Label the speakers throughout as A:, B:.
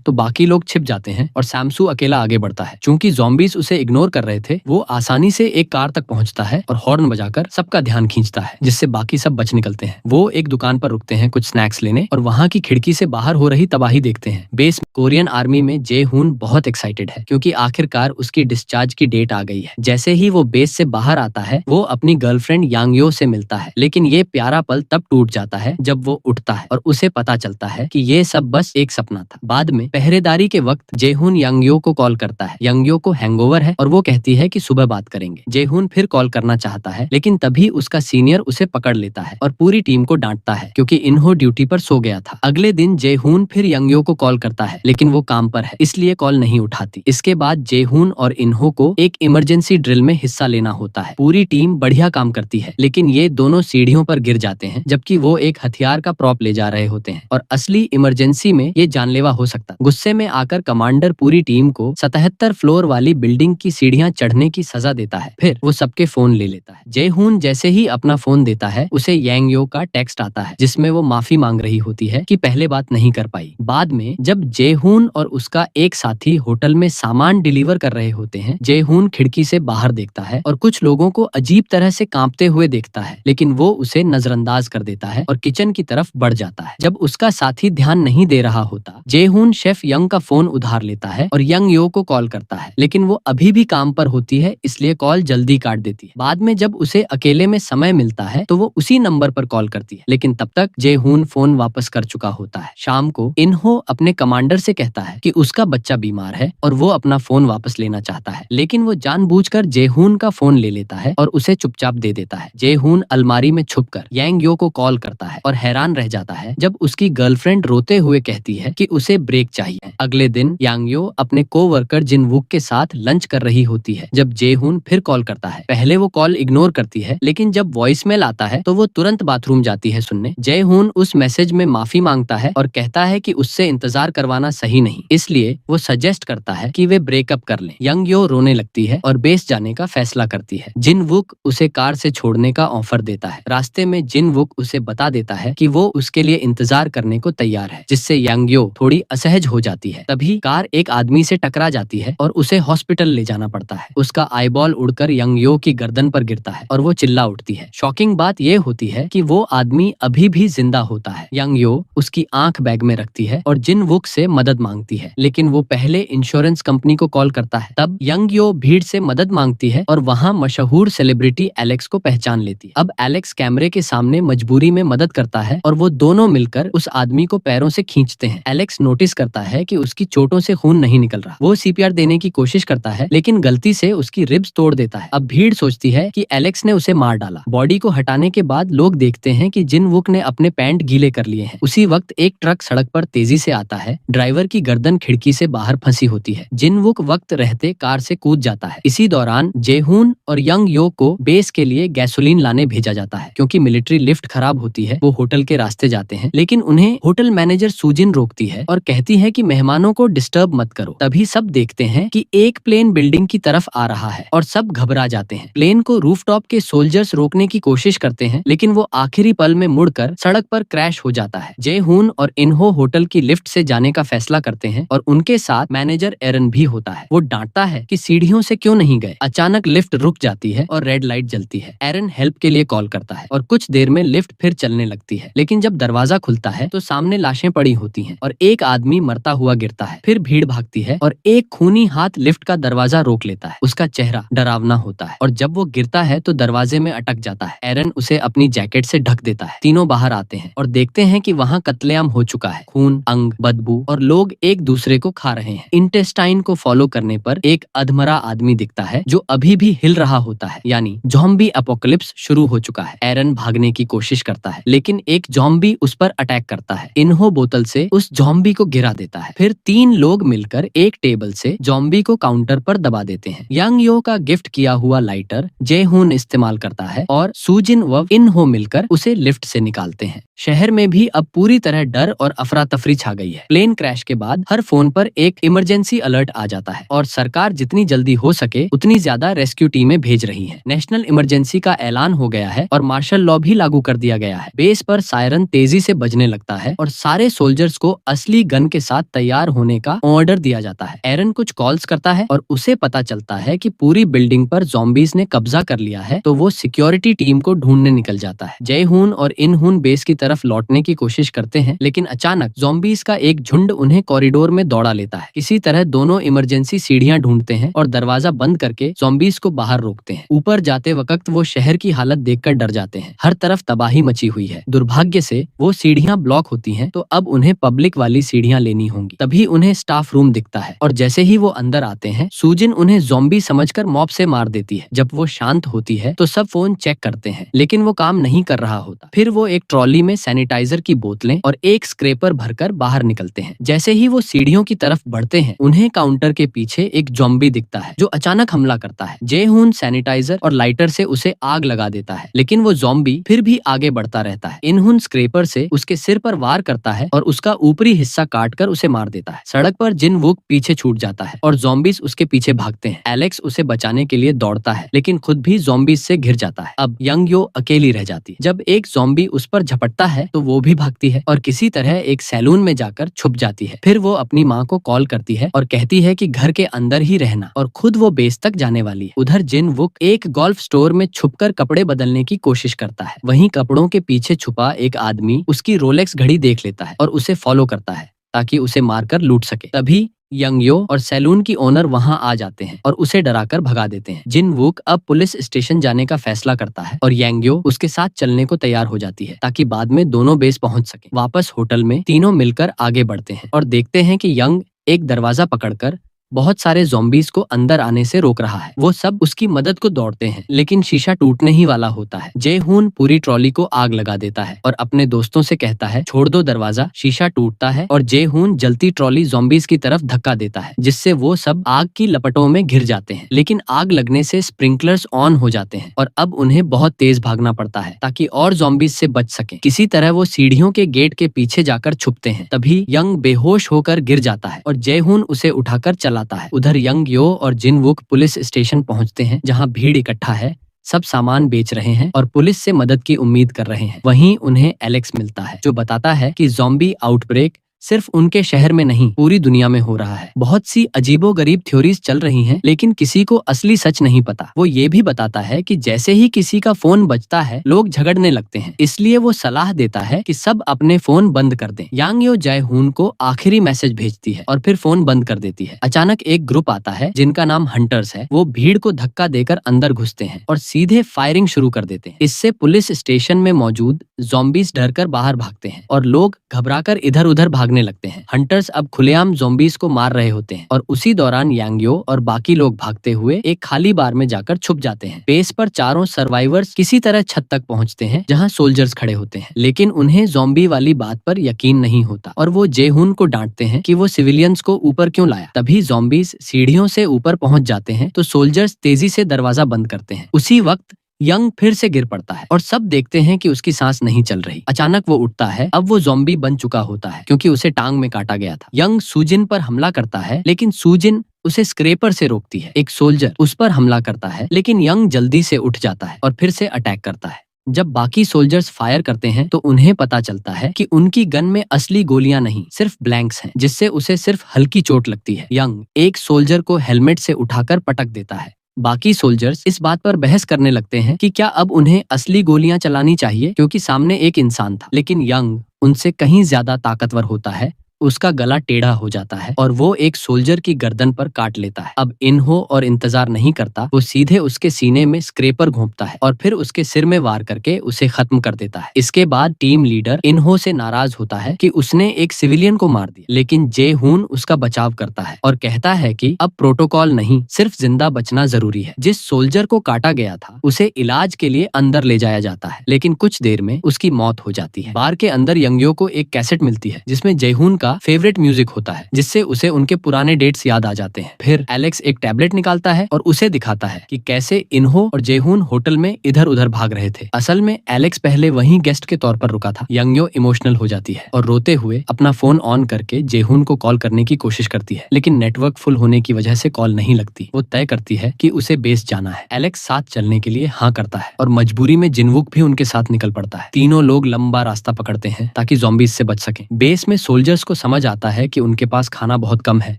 A: तो बाकी लोग छिप जाते हैं और सैमसू अकेला आगे बढ़ता है। चूंकि ज़ॉम्बीज उसे इग्नोर कर रहे थे, वो आसानी से एक कार तक पहुंचता है और हॉर्न बजाकर सबका ध्यान खींचता है, जिससे बाकी सब बच निकलते हैं। वो एक दुकान पर रुकते हैं कुछ स्नैक्स लेने और वहाँ की खिड़की से बाहर हो रही तबाही देखते हैं। बेस कोरियन आर्मी में जे हुन बहुत एक्साइटेड है, क्योंकि आखिरकार उसकी डिस्चार्ज की डेट आ गई है। जैसे ही वो बेस से बाहर आता है, वो अपनी गर्लफ्रेंड यांगयो से मिलता है, लेकिन ये प्यारा पल तब टूट जाता है जब वो उठता है और उसे पता चलता है कि ये सब बस एक सपना था। बाद में पहरेदारी के वक्त जेहुन यांगयो को कॉल करता है। यांगयो को हैंगओवर है और वो कहती है कि सुबह बात करेंगे। जेहुन फिर कॉल करना चाहता है, लेकिन तभी उसका सीनियर उसे पकड़ लेता है और पूरी टीम को डांटता है, क्योंकि इन्हो ड्यूटी पर सो गया था। अगले दिन जेहुन फिर यांगयो को कॉल करता है, लेकिन वो काम पर है, इसलिए कॉल नहीं उठाती। इसके बाद जेहुन और इन्हो को एक इमरजेंसी ड्रिल में हिस्सा लेना होता है। पूरी टीम बढ़िया काम करती है, लेकिन ये दोनों सीढ़ियों पर गिर जाते हैं, जबकि वो एक हथियार का प्रॉप ले जा रहे होते हैं और असली इमरजेंसी में ये जानलेवा हो सकता। गुस्से में आकर कमांडर पूरी टीम को 77 फ्लोर वाली बिल्डिंग की सीढ़ियां चढ़ने की सजा देता है। फिर वो सबके फोन ले लेता है। जेहुन जैसे ही अपना फोन देता है, उसे यांगयो का टेक्स्ट आता है, जिसमें वो माफी मांग रही होती है कि पहले बात नहीं कर पाई। बाद में जब जेहुन और उसका एक साथी होटल में सामान डिलीवर कर रहे होते हैं, जेहुन खिड़की से बाहर देखता है और कुछ लोगों को अजीब तरह से कांपते हुए देखता है, लेकिन वो उसे नजरअंदाज कर देता है और किचन की तरफ बढ़ जाता है। जब उसका साथी ध्यान नहीं दे रहा होता, जेहुन शेफ यंग का फोन उधार लेता है और यांगयो को कॉल करता है, लेकिन वो अभी भी काम पर होती है, इसलिए कॉल जल्दी काट देती है। बाद में जब उसे अकेले में समय मिलता है, तो वो उसी नंबर पर कॉल करती है, लेकिन तब तक जेहुन फोन वापस कर चुका होता है। शाम को इन्हो अपने कमांडर से कहता है कि उसका बच्चा बीमार है और वो अपना फोन वापस लेना चाहता है, लेकिन वो जानबूझकर जेहुन का फोन ले लेता है और उसे चुपचाप दे देता है। जेहुन अलमारी में छुपकर यांगयो को कॉल करता है और हैरान रह जाता है जब उसकी गर्लफ्रेंड रोते हुए कहती है कि उसे ब्रेक चाहिए। अगले दिन यांगयो अपने कोवर्कर जिनवुक के साथ लंच कर रही होती है जब जेहुन फिर कॉल करता है। पहले वो कॉल इग्नोर करती है, लेकिन जब वॉइसमेल आता है तो वो तुरंत बाथरूम जाती है सुनने। जेहुन उस मैसेज में माफी मांगता है और कहता है कि उससे इंतजार करवाना सही नहीं, इसलिए वो सजेस्ट करता है कि वे ब्रेकअप कर लें। यांगयो रोने लगती है और बेस जाने का फैसला करती है। जिनवुक उसे कार से छोड़ने का ऑफर देता है। रास्ते में जिनवुक उसे बता देता है कि वो उसके लिए इंतजार करने को तैयार है, जिससे यांगयो थोड़ी असहज हो जाती है। तभी कार एक आदमी से टकरा जाती है और उसे हॉस्पिटल ले जाना पड़ता है। उसका आईबॉल उड़कर यांगयो की गर्दन पर गिरता है और वो चिल्ला उठती है। शॉकिंग बात ये होती है कि वो आदमी अभी भी जिंदा होता है। यांगयो उसकी आंख बैग में रखती है और जिनवुक से मदद मांगती है, लेकिन वो पहले इंश्योरेंस कंपनी को कॉल करता है। तब यांगयो भीड़ से मदद मांगती है और वहाँ मशहूर सेलिब्रिटी एलेक्स को पहचान लेती है। अब एलेक्स कैमरे के सामने मजबूरी में मदद करता है और वो दोनों मिलकर उस आदमी को पैरों से खींचते हैं। एलेक्स नोटिस करता है कि उसकी चोटों से खून नहीं निकल रहा। वो सीपीआर देने की कोशिश करता है, लेकिन गलती से उसकी रिब्स तोड़ देता है। अब भीड़ सोचती है कि एलेक्स ने उसे मार डाला। बॉडी को हटाने के बाद लोग देखते हैं कि जिनवुक ने अपने पैंट गीले कर लिए हैं। उसी वक्त एक ट्रक सड़क पर तेजी से आता है। ड्राइवर की गर्दन खिड़की से बाहर फंसी होती है। जिनवुक वक्त रहते कार से कूद जाता है। इसी दौरान जेहुन और यांगयो को बेस के लिए गैसोलीन लाने भेजा जाता है, क्योंकि मिलिट्री लिफ्ट खराब होती है। वो होटल के रास्ते जाते हैं, लेकिन उन्हें होटल मैनेजर सुजिन रोकती है और कहती है कि मेहमानों को डिस्टर्ब मत करो। तभी सब देखते हैं कि एक प्लेन बिल्डिंग की तरफ आ रहा है और सब घबरा जाते हैं। प्लेन को रूफटॉप के सोल्जर्स रोकने की कोशिश करते हैं, लेकिन वो आखिरी पल में मुड़कर सड़क पर क्रैश हो जाता है। जेहुन और इन्हो होटल की लिफ्ट से जाने का फैसला करते हैं और उनके साथ मैनेजर एरन भी होता है। वो डांटता है कि सीढ़ियों से क्यों नहीं गए। अचानक लिफ्ट रुक जाती है और रेड लाइट जलती है। एरन हेल्प के लिए कॉल करता है और कुछ देर में लिफ्ट फिर चलने लगती है, लेकिन जब दरवाजा खुलता है तो सामने लाशें पड़ी होती हैं और एक आदमी मरता हुआ गिरता है। फिर भीड़ भागती है और एक खूनी हाथ लिफ्ट का दरवाजा रोक लेता है। उसका चेहरा डरावना होता है और जब वो गिरता है तो दरवाजे में अटक जाता है। एरन उसे अपनी जैकेट से ढक देता है। तीनों बाहर आते हैं और देखते हैं कि वहाँ कत्लेआम हो चुका है। खून, अंग, बदबू और लोग एक दूसरे को खा रहे हैं। इंटेस्टाइन को फॉलो करने पर एक अधमरा आदमी दिखता है जो अभी भी हिल रहा होता है, यानी ज़ॉम्बी एपोकलिप्स शुरू हो चुका है। एरन भागने की कोशिश करता है, लेकिन एक ज़ॉम्बी उस पर अटैक करता है। इन्हो बोतल से उस ज़ॉम्बी को गिरा देता है। फिर 3 लोग मिलकर एक टेबल से ज़ॉम्बी को काउंटर पर दबा देते हैं। यांगयो का गिफ्ट किया हुआ लाइटर जेहुन इस्तेमाल करता है और सुजिन व इन्हो मिलकर उसे लिफ्ट से निकालते हैं। शहर में भी अब पूरी तरह डर और अफरा तफरी छा गई है। प्लेन क्रैश के बाद हर फोन पर एक इमरजेंसी अलर्ट आ जाता है और सरकार जितनी जल्दी हो सके उतनी ज्यादा रेस्क्यू टीमें भेज रही हैं। नेशनल इमरजेंसी का ऐलान हो गया है और मार्शल लॉ भी लागू कर दिया गया है। बेस पर सायरन तेजी से बजने लगता है और सारे सोल्जर्स को असली गन के साथ साथ तैयार होने का ऑर्डर दिया जाता है। एरन कुछ कॉल्स करता है और उसे पता चलता है कि पूरी बिल्डिंग पर ज़ॉम्बीज ने कब्जा कर लिया है, तो वो सिक्योरिटी टीम को ढूंढने निकल जाता है। जय-हून और इन-हून बेस की तरफ लौटने की कोशिश करते हैं, लेकिन अचानक ज़ॉम्बीज का एक झुंड उन्हें कॉरिडोर में दौड़ा लेता है। किसी तरह दोनों इमरजेंसी सीढ़ियां ढूंढते हैं और दरवाजा बंद करके ज़ॉम्बीज को बाहर रोकते हैं। ऊपर जाते वक्त वो शहर की हालत देखकर डर जाते हैं। हर तरफ तबाही मची हुई है। दुर्भाग्य से वो सीढ़ियां ब्लॉक होती हैं, तो अब उन्हें पब्लिक वाली सीढ़ियां लेनी होंगी। तभी उन्हें स्टाफ रूम दिखता है और जैसे ही वो अंदर आते हैं, सुजिन उन्हें ज़ॉम्बी समझकर मॉब से मार देती है। जब वो शांत होती है तो सब फोन चेक करते हैं, लेकिन वो काम नहीं कर रहा होता। फिर वो एक ट्रॉली में सैनिटाइजर की बोतलें और एक स्क्रेपर भरकर बाहर निकलते हैं। जैसे ही वो सीढ़ियों की तरफ बढ़ते हैं, उन्हें काउंटर के पीछे एक ज़ॉम्बी दिखता है जो अचानक हमला करता है। जे-हून सैनिटाइजर और लाइटर से उसे आग लगा देता है, लेकिन वो ज़ॉम्बी फिर भी आगे बढ़ता रहता है। इन-हून स्क्रेपर से उसके सिर पर वार करता है और उसका ऊपरी हिस्सा काटकर उसे मार देता है। सड़क पर जिन-वूक पीछे छूट जाता है और ज़ॉम्बीज उसके पीछे भागते हैं। एलेक्स उसे बचाने के लिए दौड़ता है, लेकिन खुद भी ज़ॉम्बीज से घिर जाता है। अब यंग-यो अकेली रह जाती है। जब एक ज़ॉम्बी उस पर झपटता है तो वो भी भागती है और किसी तरह एक सैलून में जाकर छुप जाती है। फिर वो अपनी माँ को कॉल करती है और कहती है कि घर के अंदर ही रहना, और खुद वो बेस तक जाने वाली है। उधर जिन-वूक एक गोल्फ स्टोर में छुपकर कपड़े बदलने की कोशिश करता है। वहीं कपड़ों के पीछे छुपा एक आदमी उसकी रोलेक्स घड़ी देख लेता है और उसे फॉलो करता है ताकि उसे मारकर लूट सके। तभी यंग-यो और सैलून की ओनर वहां आ जाते हैं और उसे डराकर भगा देते हैं। जिन-वूक अब पुलिस स्टेशन जाने का फैसला करता है और यंग-यो उसके साथ चलने को तैयार हो जाती है ताकि बाद में दोनों बेस पहुंच सके। वापस होटल में तीनों मिलकर आगे बढ़ते हैं और देखते हैं कि यंग एक दरवाजा पकड़कर बहुत सारे ज़ॉम्बीज को अंदर आने से रोक रहा है। वो सब उसकी मदद को दौड़ते हैं, लेकिन शीशा टूटने ही वाला होता है। जे-हून पूरी ट्रॉली को आग लगा देता है और अपने दोस्तों से कहता है, छोड़ दो दरवाजा। शीशा टूटता है और जे-हून जलती ट्रॉली ज़ॉम्बीज की तरफ धक्का देता है, जिससे वो सब आग की लपटों में घिर जाते हैं। लेकिन आग लगने से स्प्रिंकलर्स ऑन हो जाते हैं और अब उन्हें बहुत तेज भागना पड़ता है ताकि और ज़ॉम्बीज से बच सके। किसी तरह वो सीढ़ियों के गेट के पीछे जाकर छुपते हैं। तभी यंग बेहोश होकर गिर जाता है और जे-हून उसे उठाकर चलाता है। उधर यंग-यो और जिन-वूक पुलिस स्टेशन पहुंचते हैं, जहां भीड़ इकट्ठा है। सब सामान बेच रहे हैं और पुलिस से मदद की उम्मीद कर रहे हैं। वहीं उन्हें एलेक्स मिलता है जो बताता है कि ज़ॉम्बी आउटब्रेक सिर्फ उनके शहर में नहीं, पूरी दुनिया में हो रहा है। बहुत सी अजीबोगरीब थ्योरीज चल रही हैं, लेकिन किसी को असली सच नहीं पता। वो ये भी बताता है कि जैसे ही किसी का फोन बजता है, लोग झगड़ने लगते हैं। इसलिए वो सलाह देता है कि सब अपने फोन बंद कर दें। यांग-यो जय-हून को आखिरी मैसेज भेजती है और फिर फोन बंद कर देती है। अचानक एक ग्रुप आता है जिनका नाम हंटर्स है। वो भीड़ को धक्का देकर अंदर घुसते हैं और सीधे फायरिंग शुरू कर देते हैं। इससे पुलिस स्टेशन में मौजूद ज़ॉम्बीज डरकर बाहर भागते हैं और लोग घबराकर इधर उधर भागने लगते हैं। हंटर्स अब खुलेआम ज़ॉम्बीज को मार रहे होते हैं और उसी दौरान यांग-यो और बाकी लोग भागते हुए एक खाली बार में जाकर छुप जाते हैं। बेस पर चारों सर्वाइवर्स किसी तरह छत तक पहुंचते हैं जहां सोल्जर्स खड़े होते हैं, लेकिन उन्हें ज़ॉम्बी वाली बात पर यकीन नहीं होता और वो जे-हून को डांटते हैं कि वो सिविलियंस को ऊपर क्यों लाया। तभी ज़ॉम्बीज सीढ़ियों से ऊपर पहुंच जाते हैं तो सोल्जर्स तेजी से दरवाजा बंद करते हैं। उसी वक्त यंग फिर से गिर पड़ता है और सब देखते हैं कि उसकी सांस नहीं चल रही। अचानक वो उठता है। अब वो ज़ॉम्बी बन चुका होता है क्योंकि उसे टांग में काटा गया था। यंग सुजिन पर हमला करता है, लेकिन सुजिन उसे स्क्रेपर से रोकती है। एक सोल्जर उस पर हमला करता है, लेकिन यंग जल्दी से उठ जाता है और फिर से अटैक करता है। जब बाकी सोल्जर्स फायर करते हैं तो उन्हें पता चलता है कि उनकी गन में असली गोलियां नहीं, सिर्फ ब्लैंक्स हैं, जिससे उसे सिर्फ हल्की चोट लगती है। यंग एक सोल्जर को हेलमेट से उठाकर पटक देता है। बाकी सोल्जर्स इस बात पर बहस करने लगते हैं कि क्या अब उन्हें असली गोलियां चलानी चाहिए, क्योंकि सामने एक इंसान था। लेकिन यंग उनसे कहीं ज्यादा ताकतवर होता है। उसका गला टेढ़ा हो जाता है और वो एक सोल्जर की गर्दन पर काट लेता है। अब इन्हो और इंतजार नहीं करता, वो सीधे उसके सीने में स्क्रेपर घोंपता है और फिर उसके सिर में वार करके उसे खत्म कर देता है। इसके बाद टीम लीडर इन्हो से नाराज होता है कि उसने एक सिविलियन को मार दिया, लेकिन जे-हून उसका बचाव करता है और कहता है कि अब प्रोटोकॉल नहीं, सिर्फ जिंदा बचना जरूरी है। जिस सोल्जर को काटा गया था उसे इलाज के लिए अंदर ले जाया जाता है, लेकिन कुछ देर में उसकी मौत हो जाती है। बार के अंदर यंग-यो को एक कैसेट मिलती है जिसमें जे-हून फेवरेट म्यूजिक होता है, जिससे उसे उनके पुराने डेट्स याद आ जाते हैं। फिर एलेक्स एक टैबलेट निकालता है और उसे दिखाता है कि कैसे इन्हो और जे-हून होटल में इधर उधर भाग रहे थे। असल में एलेक्स पहले वहीं गेस्ट के तौर पर रुका था। यंग-यो इमोशनल हो जाती है और रोते हुए अपना फोन ऑन करके जे-हून को कॉल करने की कोशिश करती है, लेकिन नेटवर्क फुल होने की वजह से कॉल नहीं लगती। वो तय करती है कि उसे बेस जाना है। एलेक्स साथ चलने के लिए हाँ करता है और मजबूरी में जिन-वूक भी उनके साथ निकल पड़ता है। तीनों लोग लंबा रास्ता पकड़ते हैं ताकि ज़ॉम्बीज से बच सकें। बेस में सोल्जर्स को समझ आता है कि उनके पास खाना बहुत कम है,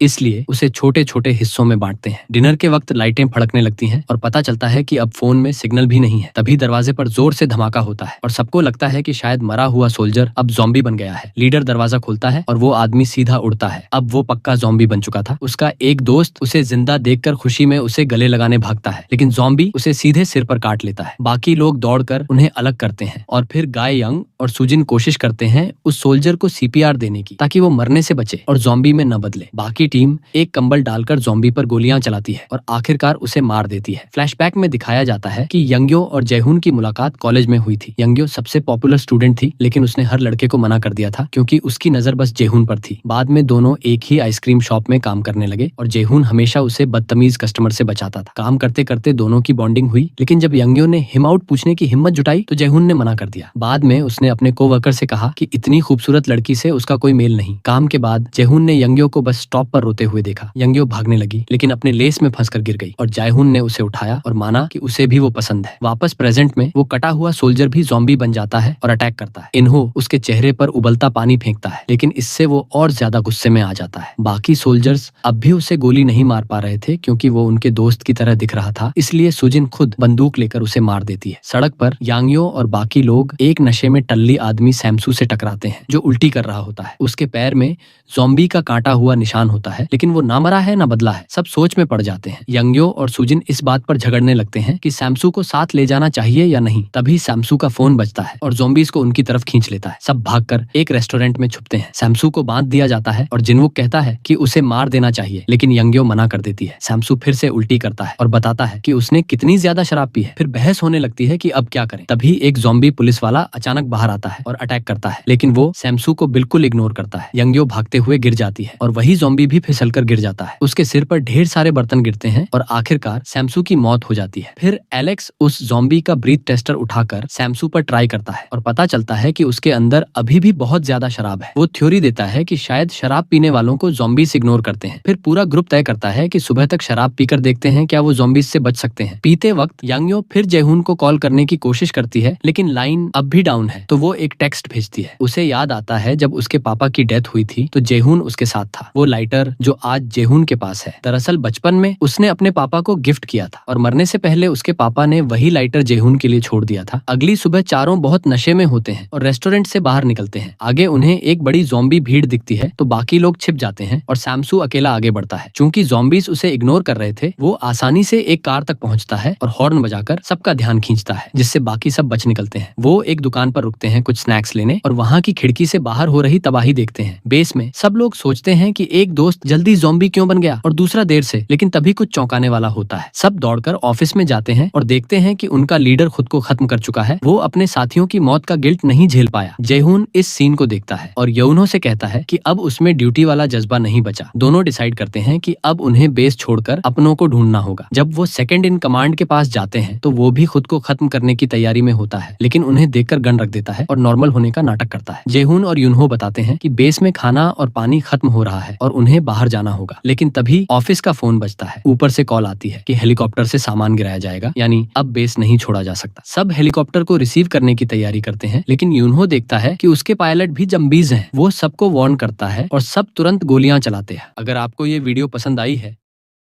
A: इसलिए उसे छोटे छोटे हिस्सों में बांटते हैं। डिनर के वक्त लाइटें फड़कने लगती हैं और पता चलता है कि अब फोन में सिग्नल भी नहीं है। तभी दरवाजे पर जोर से धमाका होता है और सबको लगता है कि शायद मरा हुआ सोल्जर अब ज़ॉम्बी बन गया है। लीडर दरवाजा खोलता है और वो आदमी सीधा उड़ता है। अब वो पक्का ज़ॉम्बी बन चुका था। उसका एक दोस्त उसे जिंदा देखकर खुशी में उसे गले लगाने भागता है, लेकिन ज़ॉम्बी उसे सीधे सिर पर काट लेता है। बाकी लोग दौड़कर उन्हें अलग करते हैं और फिर गाय यंग और सुजिन कोशिश करते हैं उस सोल्जर को सीपीआर देने की, ताकि वो मरने से बचे और ज़ॉम्बी में न बदले। बाकी टीम एक कंबल डालकर ज़ॉम्बी पर गोलियां चलाती है और आखिरकार उसे मार देती है। फ्लैशबैक में दिखाया जाता है कि यंग्यो और जयहून की मुलाकात कॉलेज में हुई थी। यंग्यो सबसे पॉपुलर स्टूडेंट थी, लेकिन उसने हर लड़के को मना कर दिया था क्योंकि उसकी नजर बस जयहून पर थी। बाद में दोनों एक ही आइसक्रीम शॉप में काम करने लगे और जयहून हमेशा उसे बदतमीज कस्टमर से बचाता था। काम करते करते दोनों की बॉन्डिंग हुई, लेकिन जब यंग्यो ने हिम आउट पूछने की हिम्मत जुटाई तो जयहून ने मना कर दिया। बाद में उसने अपने कोवर्कर से कहा कि इतनी खूबसूरत लड़की से उसका कोई मेल नहीं। काम के बाद जयहून ने यंग्यो को बस स्टॉप पर रोते हुए देखा। यंग्यो भागने लगी, लेकिन अपने लेस में फंसकर गिर गई और जयहून ने उसे उठाया और माना कि उसे भी वो पसंद है। वापस प्रेजेंट में वो कटा हुआ सोल्जर भी ज़ॉम्बी बन जाता है और अटैक करता है। इन्हो उसके चेहरे पर उबलता पानी फेंकता है, लेकिन इससे वो और ज्यादा गुस्से में आ जाता है। बाकी सोल्जर्स अब भी उसे गोली नहीं मार पा रहे थे क्योंकि वो उनके दोस्त की तरह दिख रहा था, इसलिए सुजिन खुद बंदूक लेकर उसे मार देती है। सड़क पर यांग्यो और बाकी लोग एक नशे में टल्ली आदमी सैमसू से टकराते हैं जो उल्टी कर रहा होता है। उसके पैर में ज़ॉम्बी का काटा हुआ निशान होता है, लेकिन वो ना मरा है ना बदला है। सब सोच में पड़ जाते हैं। यंग्यो और सुजिन इस बात पर झगड़ने लगते हैं कि सैमसू को साथ ले जाना चाहिए या नहीं। तभी सैमसू का फोन बजता है और ज़ॉम्बीज को उनकी तरफ खींच लेता है। सब भागकर एक रेस्टोरेंट में छुपते हैं। सैमसू को बांध दिया जाता है और जिनवुक कहता है कि उसे मार देना चाहिए, लेकिन यंग्यो मना कर देती है। सैमसू फिर से उल्टी करता है और बताता है कि उसने कितनी ज्यादा शराब पी है। फिर बहस होने लगती है कि अब क्या करें। तभी एक ज़ॉम्बी पुलिस वाला अचानक बाहर आता है और अटैक करता है, लेकिन वो सैमसू को बिल्कुल इग्नोर करता है। यंग्यो भागते हुए गिर जाती है और वही ज़ॉम्बी भी फिसलकर गिर जाता है। उसके सिर पर ढेर सारे बर्तन गिरते हैं और आखिरकार सैमसू की मौत हो जाती है। फिर एलेक्स उस ज़ॉम्बी का ब्रीथ टेस्टर उठाकर सैमसू पर ट्राई करता है और पता चलता है कि उसके अंदर अभी भी बहुत ज्यादा शराब है। वो थ्योरी देता है कि शायद शराब पीने वालों को ज़ॉम्बीज इग्नोर करते हैं। फिर पूरा ग्रुप तय करता है कि सुबह तक शराब पीकर देखते हैं क्या वो ज़ॉम्बीज से बच सकते हैं। पीते वक्त यांग्यो फिर जयहून को कॉल करने की कोशिश करती है, लेकिन लाइन अब भी डाउन है, तो वो एक टेक्स्ट भेजती है। उसे याद आता है जब उसके पापा की डेथ हुई थी तो जयहून उसके साथ था। वो लाइटर जो आज जयहून के पास है, दरअसल बचपन में उसने अपने पापा को गिफ्ट किया था और मरने से पहले उसके पापा ने वही लाइटर जयहून के लिए छोड़ दिया था। अगली सुबह चारों बहुत नशे में होते हैं और रेस्टोरेंट से बाहर निकलते हैं। आगे उन्हें एक बड़ी ज़ॉम्बी भीड़ दिखती है तो बाकी लोग छिप जाते हैं और सैमसू अकेला आगे बढ़ता है। चूंकि ज़ॉम्बीज उसे इग्नोर कर रहे थे, वो आसानी से एक कार तक पहुंचता है और हॉर्न बजाकर सबका ध्यान खींचता है, जिससे बाकी सब बच निकलते हैं। वो एक दुकान पर रुकते हैं कुछ स्नैक्स लेने और वहाँ की खिड़की से बाहर हो रही तबाही देखते हैं। बेस में सब लोग सोचते हैं कि एक दोस्त जल्दी ज़ॉम्बी क्यों बन गया और दूसरा देर से, लेकिन तभी कुछ चौंकाने वाला होता है। सब दौड़कर ऑफिस में जाते हैं और देखते हैं कि उनका लीडर खुद को खत्म कर चुका है। वो अपने साथियों की मौत का गिल्ट नहीं झेल पाया। जयहून इस सीन को देखता है और यौनो से कहता है कि अब उसमें ड्यूटी वाला जज्बा नहीं बचा। दोनों डिसाइड करते हैं कि अब उन्हें बेस छोड़कर अपनों को ढूंढना होगा। जब वो सेकंड इन कमांड के पास जाते हैं तो वो भी खुद को खत्म करने की तैयारी में होता है, लेकिन उन्हें देखकर गन रख देता है और नॉर्मल होने का नाटक करता है। जयहून और यूनहो बताते हैं कि बेस में खाना और पानी खत्म हो रहा है और उन्हें बाहर जाना होगा, लेकिन तभी ऑफिस का फोन बजता है। ऊपर से कॉल आती है कि हेलीकॉप्टर से सामान गिराया जाएगा, यानी अब बेस नहीं छोड़ा जा सकता। सब हेलीकॉप्टर को रिसीव करने की तैयारी करते हैं, लेकिन यूनहो देखता है कि उसके पायलट भी ज़ॉम्बीज हैं। वो सबको वार्न करता है और सब तुरंत गोलियां चलाते हैं। अगर आपको ये वीडियो पसंद आई है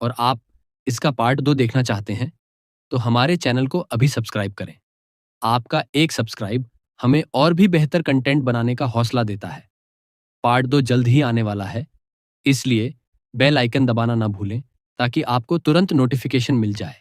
A: और आप इसका पार्ट 2 देखना चाहते हैं तो हमारे चैनल को अभी सब्सक्राइब करें। आपका एक सब्सक्राइब हमें और भी बेहतर कंटेंट बनाने का हौसला देता है। पार्ट 2 जल्द ही आने वाला है, इसलिए बेल आइकन दबाना ना भूलें ताकि आपको तुरंत नोटिफिकेशन मिल जाए।